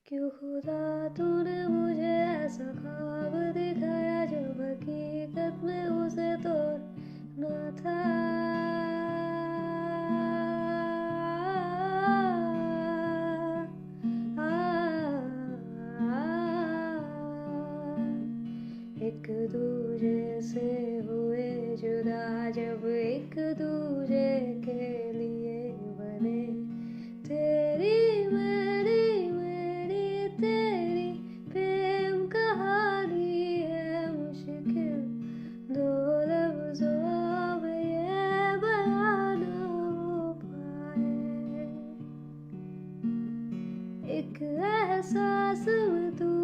क्यों खुदा तूने मुझे ऐसा ख्वाब दिखाया जो हकीकत में उसे तोड़ना था। एक दूजे से हुए जुदा जब एक दूजे के लिए बने, तेरी मेरी तेरी प्रेम कहानी है मुश्किल दो लफ्जों में ये बयान हो पाए। एक एहसास में तू